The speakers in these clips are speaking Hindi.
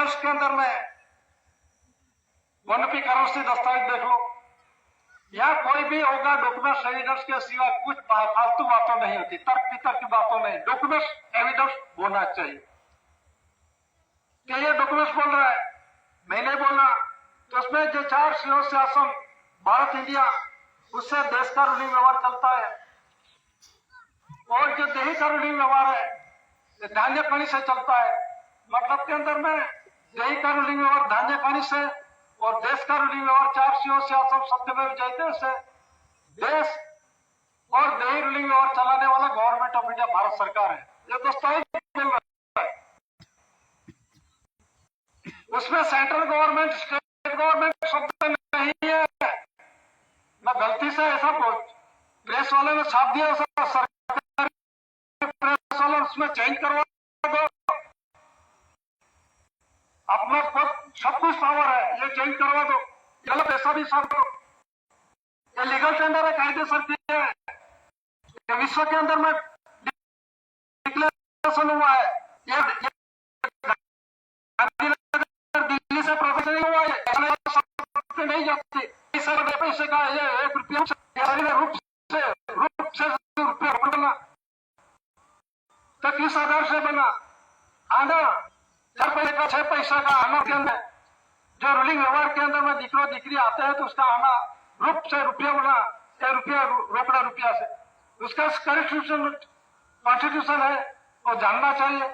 एविडेंस के अंदर में वनपी करेंसी दस्तावेज देख लो, या कोई भी होगा डॉक्यूमेंट एविडेंस के सिवा कुछ फालतू बातों नहीं होती, तर्क वितर्क की बातों नहीं, डॉक्यूमेंट एविडेंस होना चाहिए। क्या ये डॉक्यूमेंट्स बोल रहा है, मैं नहीं बोलना। तो उसमें जो 4 सीओ शासन भारत इंडिया, उससे देश का रूलिंग व्यवहार चलता है, और जो देही का रूलिंग व्यवहार है धान्य कणी से चलता है। मतलब के अंदर में देही का रूलिंग व्यवहार धान्य कणी से, और देश का रूलिंग व्यवहार 4 सीओ शासन सत्यमेव जयते से। देश और देही रूलिंग व्यवहार चलाने वाला गवर्नमेंट ऑफ इंडिया भारत सरकार है, ये दस्तावेज बोल रहा है। उसमें सेंट्रल गवर्नमेंट स्टेट गवर्नमेंट शब्द नहीं है। मैं गलती से ऐसा प्रेस वाले ने छाप दिया, सरकारी प्रेस वाले उसमें चेंज करवा दो, अपना पद सब कुछ पावर है, ये चेंज करवा दो, गलत पैसा भी साफ दो। ये लीगल टेंडर है, कायदेसर किया है, ये विश्व के अंदर में डिक्लेरेशन हुआ है, ये दिल्ली से प्रोफेशन हुआ है, नहीं जाती पैसे का ये 1 रुपया से रुपया बना, तो किस आधार से बना? आना 4 पैसे का 6 पैसा का आना के अंदर जो रूलिंग व्यवहार के अंदर में दिकरो दिकरी आते हैं, तो उसका आना रूप से रुपया बना, या रुपया रोकड़ा रुपया से, उसका कॉन्स्टिट्यूशन है, वो जानना चाहिए।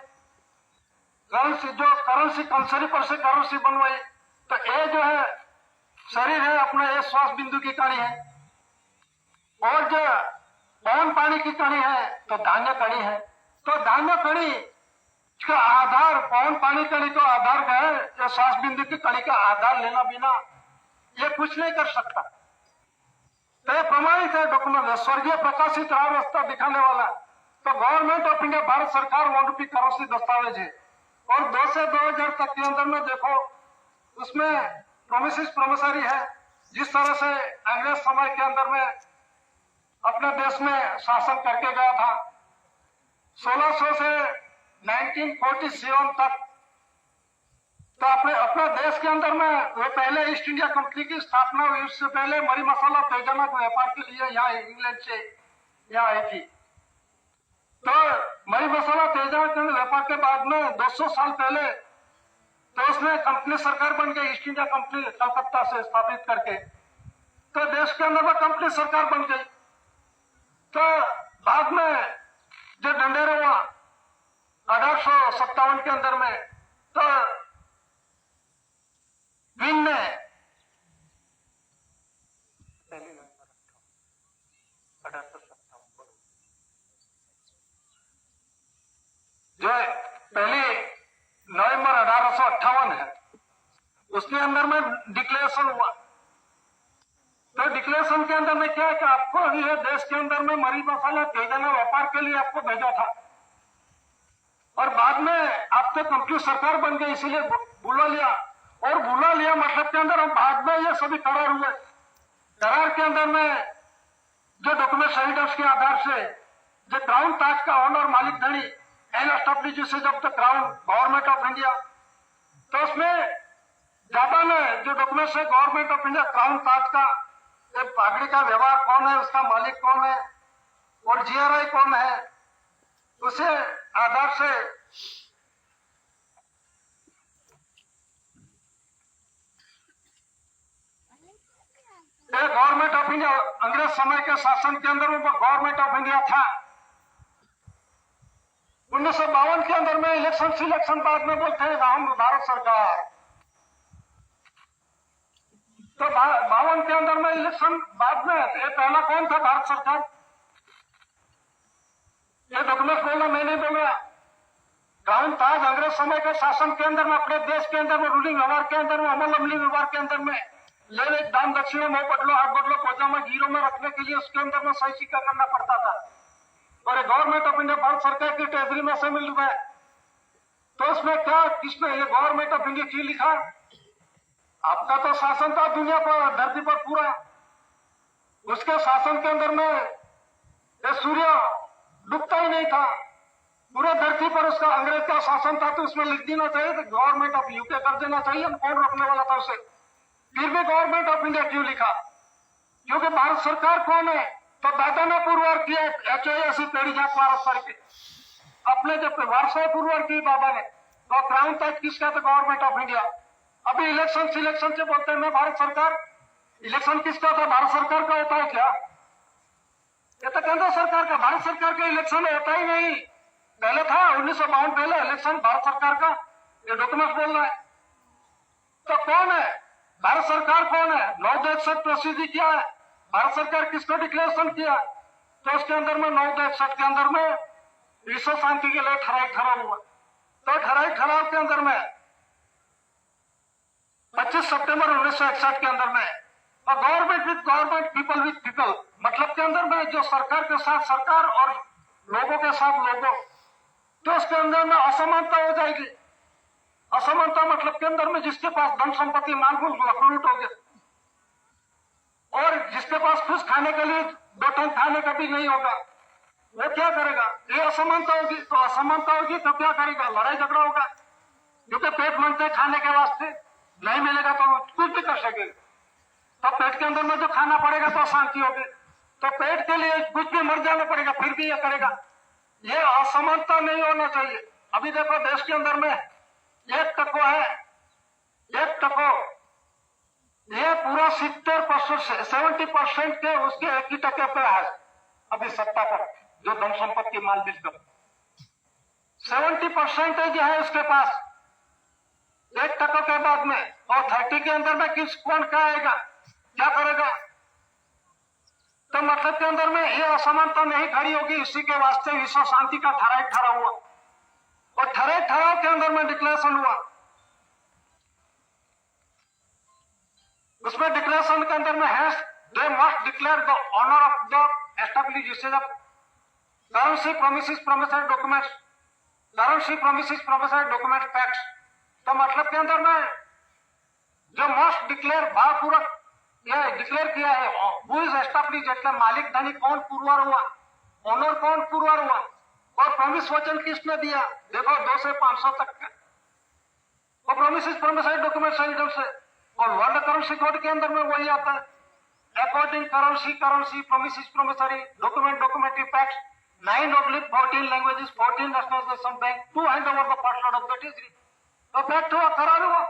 करेंसी जो करेंसी कंसरी पर से करेंसी बनवाई, तो ये जो है शरीर है अपना, ये श्वास बिंदु की कणी है, और जो पवन पानी की कणी है तो धान्य कणी है। तो धान्य कणी का आधार पवन पानी कणी को आधार का है, जो श्वास बिंदु की कणी का आधार लेना बिना ये कुछ नहीं कर सकता। तो ये प्रमाणित है, डॉक्यूमेंट है, स्वर्गीय प्रकाशित रास्ता दिखाने वाला। तो गवर्नमेंट ऑफ इंडिया भारत सरकार वनपी करेंसी दस्तावेज है, और 2 से 2000 तक के अंदर में देखो, उसमें प्रोमिसेस प्रोमिसरी है। जिस तरह से अंग्रेज समय के अंदर में अपने देश में शासन करके गया था, 1600 से 1947 तक, तो अपने देश के अंदर में वो पहले ईस्ट इंडिया कंपनी की स्थापना हुई, उससे पहले मरी मसाला तेजना के व्यापार के लिए यहाँ इंग्लैंड से यहाँ आई थी। तो मरी मसाला तेजना के व्यापार के बाद में 200 साल पहले तो उसमें कंपनी सरकार बन गई, ईस्ट इंडिया कंपनी कलकत्ता से स्थापित करके, तो देश के अंदर में कंपनी सरकार बन गई। तो बाद में जो ढंढेरा हुआ 1857 के अंदर में, तो विन ने जो पहली नवंबर 1858 है, उसके अंदर में डिक्लेरेशन हुआ। तो डिक्लेरेशन के अंदर में क्या है कि आपको ये देश के अंदर में मरी मसाला तेजना व्यापार के लिए आपको भेजा था, और बाद में आपके कंपनी सरकार बन गई, इसीलिए बुला लिया। और बुला लिया मतलब के अंदर हम बाद में ये सभी करार हुए। करार के अंदर में जो डॉक्यूमेंट एविडेंस के आधार से जो क्राउन ताज का ओनर मालिक धनी and establish of the crown government of India, तो उसमें ज्यादा ने जो डॉक्यूमेंट्स है गवर्नमेंट ऑफ इंडिया क्राउन ताज का, पागड़ी का व्यवहार कौन है, उसका मालिक कौन है, और जीआरआई कौन है, उसे आधार से गवर्नमेंट ऑफ इंडिया अंग्रेज समय के शासन के अंदर वो गवर्नमेंट ऑफ इंडिया था। 1952 के अंदर में इलेक्शन सिलेक्शन बाद में बोलते हैं हम भारत सरकार, तो 52 के अंदर में इलेक्शन बाद में, ये पहला कौन था भारत सरकार? ये डॉक्यूमेंट बोलना मैं नहीं बोल रहा। क्राउन ताज अंग्रेज समय के शासन के अंदर में अपने देश के अंदर में रूलिंग व्यवहार के अंदर में अमल अमली व्यवहार के अंदर में ले दान दक्षिणा में बदलो हाथ बदलो कोजा में गिरो में रखने के लिए उसके अंदर में सही सिक्का करना पड़ता था, और ये गवर्नमेंट ऑफ इंडिया भारत सरकार की ट्रेजरी में से मिल रहा है। तो उसमें क्या किसने ये गवर्नमेंट ऑफ इंडिया की लिखा? आपका तो शासन था दुनिया पर धरती पर पूरा, उसके शासन के अंदर में ये सूर्य डूबता ही नहीं था, पूरे धरती पर उसका अंग्रेज का शासन था तो उसमें लिख देना चाहिए तो गवर्नमेंट ऑफ यूके कर देना चाहिए, कौन रोकने वाला था उसे। फिर भी गवर्नमेंट ऑफ इंडिया क्यों लिखा? क्योंकि भारत सरकार कौन है? तो दादा ने पुरवार किया ऐसी पेड़ी जात भारत सर के अपने जब वारसा पुरवार की बाबा ने, तो क्राउन टैक्स किसका? तो गवर्नमेंट ऑफ इंडिया। अभी इलेक्शन सिलेक्शन से बोलते हैं मैं भारत सरकार, इलेक्शन किसका था? भारत सरकार का होता है क्या? ये तो केंद्र सरकार का, भारत सरकार का इलेक्शन होता ही नहीं। पहले था 1952 पहले इलेक्शन भारत सरकार का, ये डॉक्यूमेंट बोल रहा है। तो कौन है भारत सरकार? कौन है? 9/61 प्रसिद्धि क्या है? भारत सरकार किसको डिक्लेरेशन किया? तो उसके अंदर में 9/61 के अंदर में विश्व शांति के लिए ठराव हुआ। तो ठराव के अंदर में 25 सितंबर 1961 के अंदर में और government with government, people with people, मतलब के अंदर में जो सरकार के साथ सरकार और लोगों के साथ लोगों, तो उसके अंदर में असमानता हो जाएगी। असमानता मतलब के अंदर में जिसके पास धन संपत्ति मालगुल लूट हो गया और जिसके पास कुछ खाने के लिए 2 टन खाने का भी नहीं होगा, वो क्या करेगा? ये असमानता होगी। तो असमानता होगी तो क्या करेगा? लड़ाई झगड़ा होगा, क्योंकि पेट मांगते खाने के वास्ते, नहीं मिलेगा तो कुछ भी कर सकेगा। तो पेट के अंदर में जो खाना पड़ेगा तो शांति होगी। तो पेट के लिए कुछ भी मर जाना पड़ेगा फिर भी ये करेगा। ये असमानता नहीं होना चाहिए। अभी देखो देश के अंदर में 1 टको है, 1 टको, ये पूरा 70% के उसके 1 ही टके पे है अभी सत्ता पर, जो धन संपत्ति माल बिल्कुल 70% है उसके पास 1 टका के बाद में, और 30 के अंदर में कौन क्या आएगा, क्या करेगा? तो मतलब के अंदर में ये असमानता नहीं खड़ी होगी। इसी के वास्ते विश्व शांति का ठराव हुआ और ठराव के अंदर में डिक्लेरेशन हुआ। उसमें डिक्लेरेशन के अंदर में है they must declare the honour of the establish usage of currency promises promissory documents, currency promises promissory document facts. तो मतलब के अंदर में जो मस्ट डिक्लेयर भावपूर्वक यह डिक्लेयर किया है हु इज एस्टेब्लिश, એટલે मालिक धनी कौन पुरवार हुआ, ऑनर कौन पुरवार हुआ, और प्रॉमिस वचन किसने दिया? देखो 2 से 500 तक का वो प्रोमिसेस प्रोमिसरी डॉक्यूमेंट से, और वर्ल्ड करेंसी कोड के अंदर में वही आता है according currency promises promissory documentary facts 9/14 languages 14 nationalisation bank to hand over the first lord of the treasury. तो फैक्ट हुआ, करार हुआ।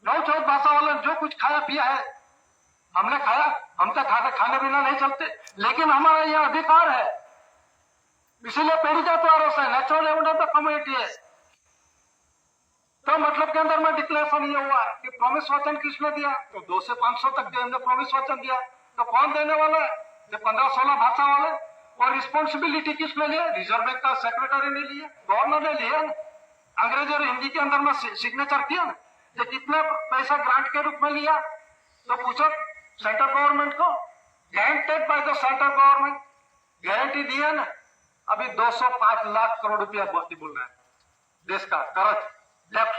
9-14 भाषा वाले जो कुछ खाया पिया है हमने खाया, हम तो खाने बिना नहीं चलते, लेकिन हमारा यह अधिकार है, इसीलिए पेड़ी जात वारों से नेचुरल एविडेंस ऑफ कम्युनिटी है। तो मतलब के अंदर में डिक्लेरेशन ये हुआ कि प्रॉमिस वचन किसने दिया? तो 2 से 500 तक के हमने प्रॉमिस वचन दिया। तो कौन देने वाला है? जो 15-16 भाषा वाले। और रिस्पॉन्सिबिलिटी किसने लिया? रिजर्व बैंक का सेक्रेटरी ने लिया, गवर्नर ने लिया, अंग्रेजी और हिंदी के अंदर में सिग्नेचर किया ना। ये कितना पैसा ग्रांट के रूप में लिया? तो पूछो सेंट्रल गवर्नमेंट को, guaranteed by the central government, guarantee दिया ना। अभी 205 लाख करोड़ रुपया बोलती बोल रहा है देश का कर्ज डेप्ट।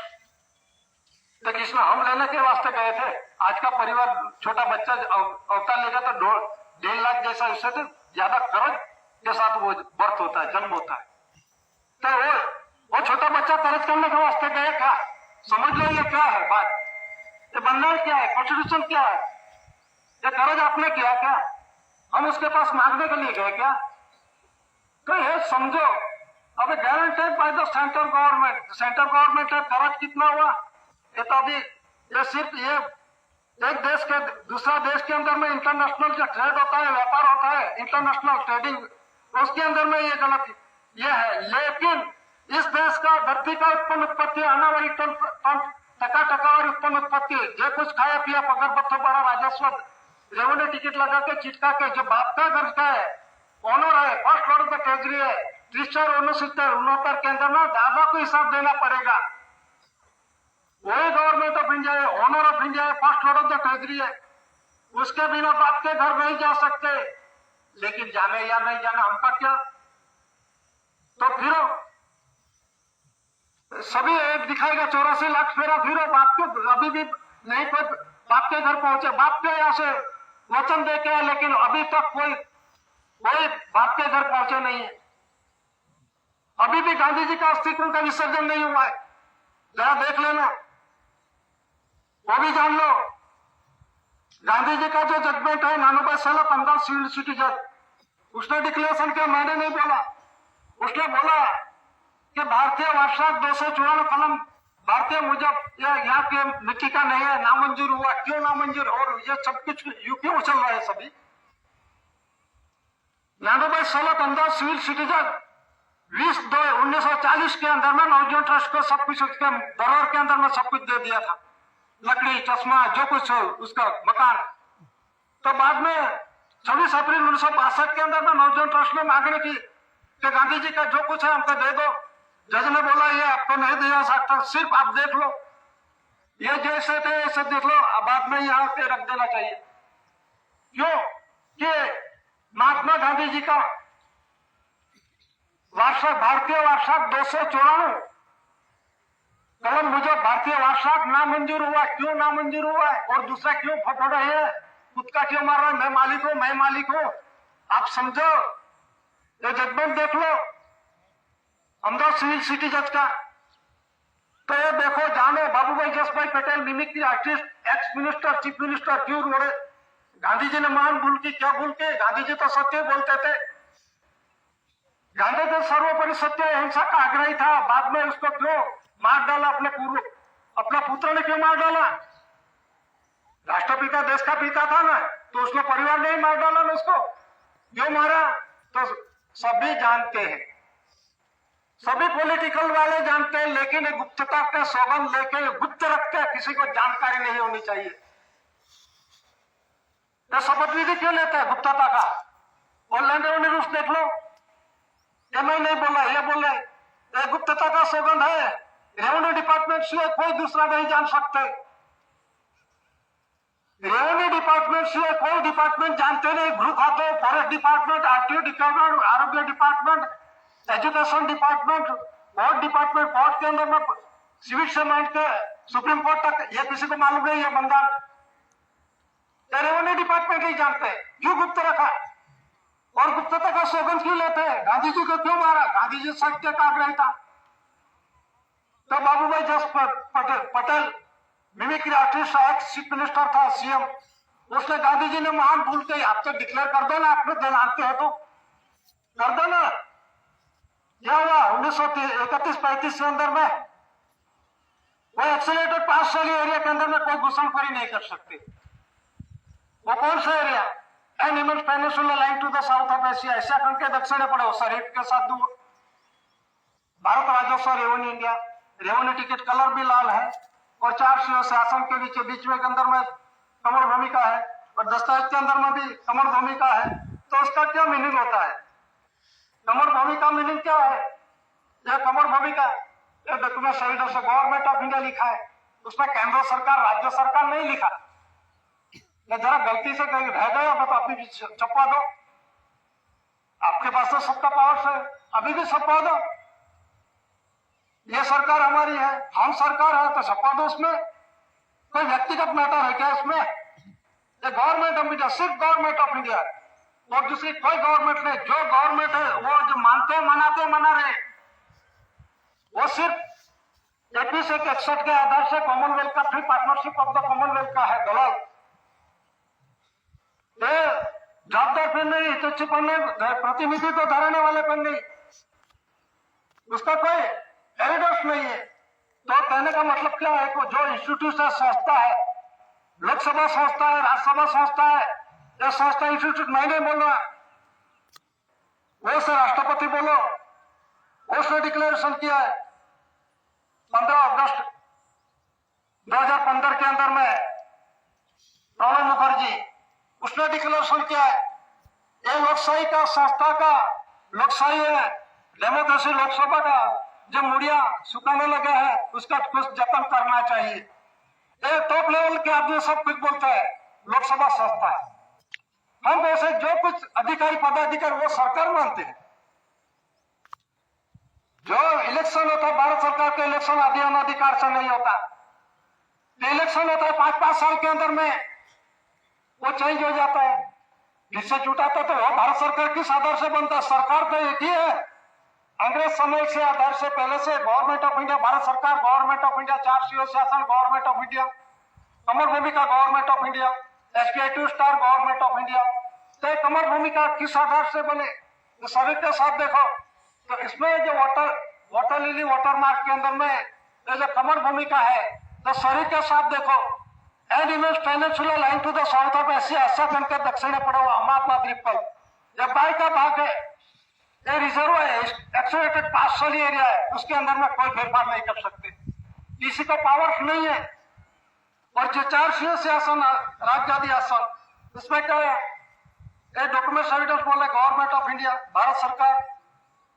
तो किसने हम लेने के वास्ते गए थे? आज का परिवार छोटा बच्चा अवतार लेगा तो 1.5 लाख जैसा, उससे तो ज्यादा कर्ज के साथ वो बर्थ होता है, जन्म होता है। तो वो छोटा बच्चा कर्ज करने के वास्ते गया क्या? समझ लो ये क्या है बात, ये बंधन क्या है, कॉन्स्टिट्यूशन क्या है? ये कर्ज आपने किया क्या? हम उसके पास मांगने के लिए गए क्या? तो ये समझो, अभी guaranteed by the central government का कर्ज कितना हुआ? ये तो अभी ये सिर्फ ये एक देश के दूसरा देश के अंदर में इंटरनेशनल जो ट्रेड होता है, व्यापार होता है, इंटरनेशनल ट्रेडिंग, उसके अंदर में ये गलत ये है। लेकिन इस देश का धरती का उत्पन्न उत्पत्ति आना वाली टका उत्पन्न उत्पत्ति, जो कुछ खाया पिया पगार पत्थर बड़ा राजस्व रेवेन्यू टिकट लगा के चिटका के जो बाप का घर का है, ऑनर है, first lord of the treasury है, 69 के अंदर में दादा को हिसाब देना पड़ेगा। वही गवर्नमेंट ऑफ इंडिया है, ऑनर ऑफ इंडिया है, first lord of the treasury है, उसके बिना बाप के घर नहीं जा सकते। लेकिन जाने या नहीं जाने हमका क्या? तो फिर सभी एक दिखाएगा 84 लाख फेरा फिरो, बाप के अभी भी नहीं कोई बाप के घर पहुंचे, बाप के यहाँ से वचन दे के, लेकिन अभी तक कोई बाप के घर पहुंचे नहीं है। अभी भी गांधी जी का अस्तित्व का विसर्जन नहीं हुआ है, जरा देख लेना, वो भी जान लो। गांधी जी का जो जजमेंट है नानूभाई साला 15 सिविल सिटीजन, उसने डिक्लेरेशन किया, मैंने नहीं बोला। उसने बोला कि भारतीय वारसा 294 कलम भारतीय मुजब यहाँ के मिट्टी का नहीं है, नामंजूर हुआ। क्यों नामंजूर? और ये सब कुछ यूपी में चल रहा है सभी। नानूभाई साला 15 सिविल सिटीजन 20/2/1940 के अंदर में नवजीवन ट्रस्ट को सब कुछ उसके धरोहर के अंदर में सब कुछ दे दिया था, लकड़ी, चश्मा, जो कुछ हो उसका मकान। तो बाद में 26 अप्रैल 1962 के अंदर में नवजीवन ट्रस्ट ने मांगने की कि गांधी जी का जो कुछ है हमको दे दो। जज ने बोला ये आपको नहीं दिया सकता, सिर्फ आप देख लो, ये जैसे थे ऐसे देख लो, बाद में यहाँ पे रख देना चाहिए। क्यों? कि महात्मा गांधी जी का वारसा, भारतीय वारसा 294 कलम मुजब भारतीय वारसा नामंजूर हुआ। क्यों नामंजूर हुआ है? और दूसरा क्यों फटोड़ा है, खुद का क्यों मार रहा है, मैं मालिक हूं, मैं मालिक हूं। आप समझो, ये जजमेंट देख लो अहमदाबाद सिविल सिटी जज का। तो ये देखो, जानो, Babubhai Jasbhai Patel mimicry artist, ex minister, chief minister, क्यों रोड़े? गांधी जी ने मान भूल की, क्या भूल के? गांधी जी तो सत्य बोलते थे। गांधी जी सर्वोपरि सत्य अहिंसा का आग्रही था। बाद में उसको क्यों मार डाला? अपना पुत्र ने क्यों मार डाला? राष्ट्रपिता देश का पिता था ना, तो उसने परिवार ने ही मार डाला ना उसको। क्यों मारा? तो सभी जानते हैं, सभी पॉलिटिकल वाले जानते हैं, लेकिन गुप्तता का सौगंध लेके गुप्त रखते हैं, किसी को जानकारी नहीं होनी चाहिए। तो शपथ विधि क्यों लेते हैं गुप्तता का? और लैंड रेवेन्यू रूल्स देख लो, ये मैं नहीं बोला, ये बोले ये गुप्तता का सौगंध है। रेवेन्यू डिपार्टमेंट से कोई दूसरा नहीं जान सकते। रेवेन्यू डिपार्टमेंट से कोई डिपार्टमेंट जानते नहीं। गृह खाते, फॉरेस्ट डिपार्टमेंट, आरटीओ डिपार्टमेंट, आरोग्य department, education department, court department, court के अंदर में सिविल से माइंड के सुप्रीम कोर्ट तक, ये किसी को मालूम नहीं है बंदा। रेवेन्यू डिपार्टमेंट ही जानते, क्यों गुप्त रखा? और गुप्तता का सौगंध क्यों लेते हैं? गांधी जी को क्यों मारा? गांधी जी सत्य का आग्रही था। तो बाबूभाई जस Patel mimicry artist, ex chief minister था, सीएम, उसने गांधी जी ने महान भूल के आप तो डिक्लेयर कर दो ना, आप जानते हो तो कर दो ना। क्या हुआ 1931-35 के अंदर में? वो एक्सीलेटेड पास वाली एरिया के अंदर में कोई घुसनखोरी नहीं कर सकते। वो कौन सा area? Animal peninsula line to the south of Asia, Asia खंड के दक्षिण पड़े सरिफ के साथ दूर। भारत राजस्व revenue India, revenue ticket colour भी लाल है, और 4 सिंह शासन के बीच में के अंदर में कमर भूमिका है, और दस्तावेज के अंदर में भी कमर भूमिका है। तो उसका क्या मीनिंग होता है? कमर भूमिका मीनिंग क्या है? यह कमर भूमिका, यह डॉक्यूमेंट सही से गवर्नमेंट ऑफ इंडिया लिखा है, उसमें केंद्र सरकार, राज्य सरकार नहीं लिखा। जरा गलती से कहीं रह गया तो अभी भी छपवा दो, आपके पास तो सबका पावर्स है, अभी भी छपवा दो। ये सरकार हमारी है, हम सरकार है, तो छपवा दो। उसमें कोई व्यक्तिगत मैटर है क्या? उसमें ये गवर्नमेंट ऑफ इंडिया, सिर्फ गवर्नमेंट ऑफ इंडिया, और दूसरी कोई गवर्नमेंट नहीं। जो गवर्नमेंट है वो जो मानते मनाते मना रहे, वो सिर्फ 2161 के आधार से कॉमनवेल्थ का, free partnership of the Commonwealth का है दलाल। जवाबदार पर नहीं, हितैषी पर नहीं, प्रतिनिधि तो धराने वाले पर नहीं, उसका कोई एविडेंस नहीं है। तो कहने का मतलब क्या है कि जो इंस्टीट्यूशन संस्था है, लोकसभा संस्था है, राज्यसभा संस्था है, ये संस्था इंस्टीट्यूट मैं नहीं बोल रहा, वो से राष्ट्रपति बोलो, उसने डिक्लेरेशन किया है 15 अगस्त 2015 के अंदर में, प्रणब मुखर्जी, उसने डिक्लेरेशन किया है ये लोकशाही का संस्था का, लोकशाही है, डेमोक्रेसी, लोकसभा का जो मुड़िया सुखाने लगे हैं उसका कुछ जतन करना चाहिए। ये टॉप लेवल के आदमी सब कुछ बोलते हैं लोकसभा संस्था है। हम वैसे जो कुछ अधिकारी पदाधिकारी वो सरकार मानते हैं। जो इलेक्शन होता है भारत सरकार के इलेक्शन अधिकार से नहीं होता, इलेक्शन होता है 5-5 साल के अंदर में वो चेंज हो जाता है। जिससे जुटाता तो वो भारत सरकार किस आधार से बनता है? सरकार तो एक ही है, अंग्रेज समय से आधार से पहले से गवर्नमेंट ऑफ इंडिया, भारत सरकार, गवर्नमेंट ऑफ इंडिया, 4 CO शासन, गवर्नमेंट ऑफ इंडिया, कमर भूमिका government of India, SBI 2 star government of India. तो कमर भूमिका किस आधार से बने, तो शरीर के साथ देखो तो इसमें जो वाटर लिली वाटर मार्क के अंदर में जो कमर भूमिका है, तो शरीर के साथ देखो and image peninsula line to the south of Asia, सब के दक्षिण पड़ा हुआ अमातला द्वीपकल्प, जब बाई का भाग है, ये रिजर्व है, एक्सोलेटेड पास वाली एरिया है, उसके अंदर में कोई फेरफार नहीं कर सकते, किसी को पावर्स नहीं है। और जो 4 CO से आसन, राज्यादि आसन, उसमें क्या है, ये डॉक्यूमेंट एविडेंस बोले गवर्नमेंट ऑफ इंडिया, भारत सरकार,